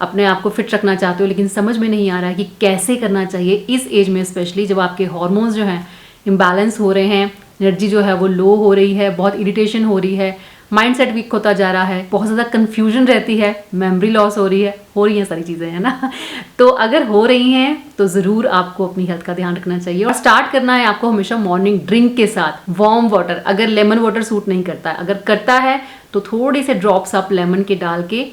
अपने आप को फिट रखना चाहते हो लेकिन समझ में नहीं आ रहा है कि कैसे करना चाहिए इस एज में, स्पेशली जब आपके हार्मोन्स जो हैं इम्बैलेंस हो रहे हैं, एनर्जी जो है वो लो हो रही है, बहुत इरिटेशन हो रही है, माइंडसेट वीक होता जा रहा है, बहुत ज़्यादा कंफ्यूजन रहती है, मेमोरी लॉस हो रही हैं सारी चीज़ें, है ना। तो अगर हो रही हैं तो ज़रूर आपको अपनी हेल्थ का ध्यान रखना चाहिए और स्टार्ट करना है आपको हमेशा मॉर्निंग ड्रिंक के साथ वार्म वाटर। अगर लेमन वाटर सूट नहीं करता है, अगर करता है तो थोड़े से ड्रॉप्स आप लेमन के डाल के,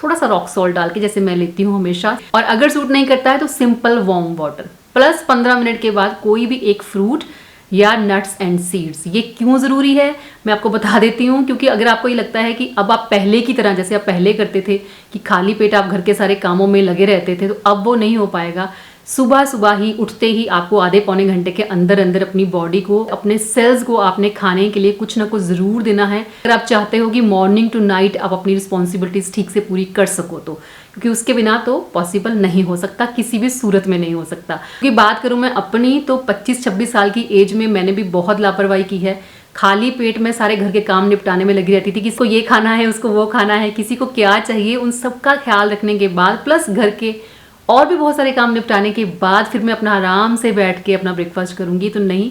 थोड़ा सा रॉक सॉल्ट डाल के, जैसे मैं लेती हूँ हमेशा। और अगर सूट नहीं करता है तो simple warm water plus 15 minute के बाद कोई भी एक फ्रूट या नट्स एंड सीड्स। ये क्यों ज़रूरी है मैं आपको बता देती हूँ, क्योंकि अगर आपको ये लगता है कि अब आप पहले की तरह, जैसे आप पहले करते थे कि खाली पेट आप घर के सारे कामों में लगे रहते थे, तो अब वो नहीं हो पाएगा। सुबह सुबह ही उठते ही आपको आधे पौने घंटे के अंदर अंदर अपनी बॉडी को, अपने सेल्स को आपने खाने के लिए कुछ ना कुछ ज़रूर देना है, अगर आप चाहते हो कि मॉर्निंग टू नाइट आप अपनी रिस्पॉन्सिबिलिटीज़ ठीक से पूरी कर सको तो, क्योंकि उसके बिना तो पॉसिबल नहीं हो सकता, किसी भी सूरत में नहीं हो सकता। क्योंकि बात करूं मैं अपनी, तो 25-26 साल की एज में मैंने भी बहुत लापरवाही की है। खाली पेट में सारे घर के काम निपटाने में लगी रहती थी, किसी को ये खाना है, उसको वो खाना है, किसी को क्या चाहिए, उन सब का ख्याल रखने के बाद प्लस घर के और भी बहुत सारे काम निपटाने के बाद फिर मैं अपना आराम से बैठ के अपना ब्रेकफास्ट करूंगी, तो नहीं,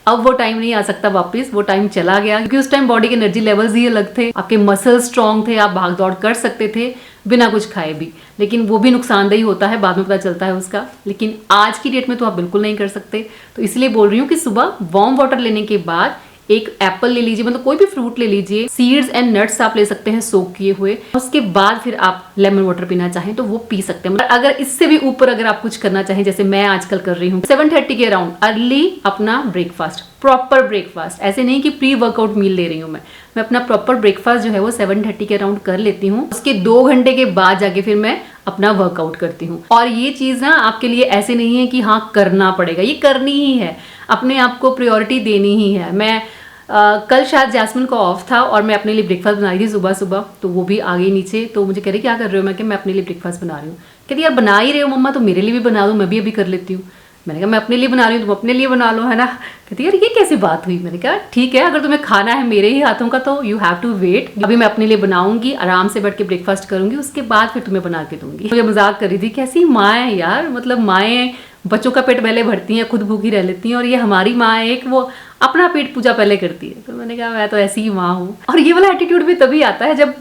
अब वो टाइम नहीं आ सकता वापस, वो टाइम चला गया। क्योंकि उस टाइम बॉडी के एनर्जी लेवल्स ही अलग थे, आपके मसल्स स्ट्रांग थे, आप भाग दौड़ कर सकते थे बिना कुछ खाए भी, लेकिन वो भी नुकसानदेही होता है, बाद में पता चलता है उसका। लेकिन आज की डेट में तो आप बिल्कुल नहीं कर सकते, तो इसलिए बोल रही हूँ कि सुबह वार्म वाटर लेने के बाद एक एप्पल ले लीजिए, मतलब कोई भी फ्रूट ले लीजिए, सीड्स एंड नट्स आप ले सकते हैं सोक किए हुए, उसके बाद फिर आप लेमन वाटर पीना चाहें तो वो पी सकते हैं। मतलब अगर इससे भी ऊपर अगर आप कुछ करना चाहें, जैसे मैं आजकल कर रही हूँ 7:30 के अराउंड अर्ली अपना ब्रेकफास्ट, प्रॉपर ब्रेकफास्ट, ऐसे नहीं कि प्री वर्कआउट मील ले रही हूँ मैं अपना प्रॉपर ब्रेकफास्ट जो है वो 7:30 के अराउंड कर लेती हूँ। उसके 2 घंटे के बाद जाके फिर मैं अपना वर्कआउट करती हूँ। और ये चीज़ ना आपके लिए ऐसे नहीं है कि हाँ करना पड़ेगा, ये करनी ही है, अपने आप को प्रायोरिटी देनी ही है। मैं कल शायद जैस्मिन को ऑफ था और मैं अपने लिए ब्रेकफास्ट बना रही थी सुबह सुबह, तो वो भी आ गई नीचे, तो मुझे कह रही क्या कर रहे हो, मैं कि मैं अपने लिए ब्रेकफास्ट बना रही हूँ। कहती यार बना ही रहे हो मम्मा तो मेरे लिए भी बना दो, मैं भी अभी कर लेती हूँ। मैंने कहा मैं अपने लिए बना रही हूँ, तुम अपने लिए बना लो, है ना। कहती यार ये कैसी बात हुई। मैंने कहा ठीक है, अगर तुम्हें खाना है मेरे ही हाथों का तो यू हैव टू वेट, अभी मैं अपने लिए बनाऊंगी, आराम से बैठ के ब्रेकफास्ट करूंगी, उसके बाद फिर तुम्हें बना के दूंगी। मुझे मजाक कर रही थी, कैसी माँ है यार, मतलब माएँ बच्चों का पेट पहले भरती हैं, खुद भूखी रह लेती हैं, और ये हमारी माँ है एक, वो अपना पेट पूजा पहले करती है। तो मैंने कहा मैं तो ऐसी ही माँ हूँ। और ये वाला एटीट्यूड भी तभी आता है जब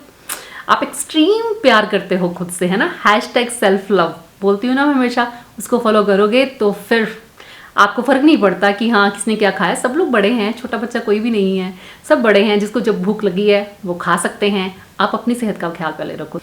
आप एक्सट्रीम प्यार करते हो खुद से, है ना। #self love बोलती हूँ ना हमेशा, उसको फॉलो करोगे तो फिर आपको फर्क नहीं पड़ता कि हाँ किसने क्या खाया। सब लोग बड़े हैं, छोटा बच्चा कोई भी नहीं है, सब बड़े हैं, जिसको जब भूख लगी है वो खा सकते हैं। आप अपनी सेहत का ख्याल पहले रखो।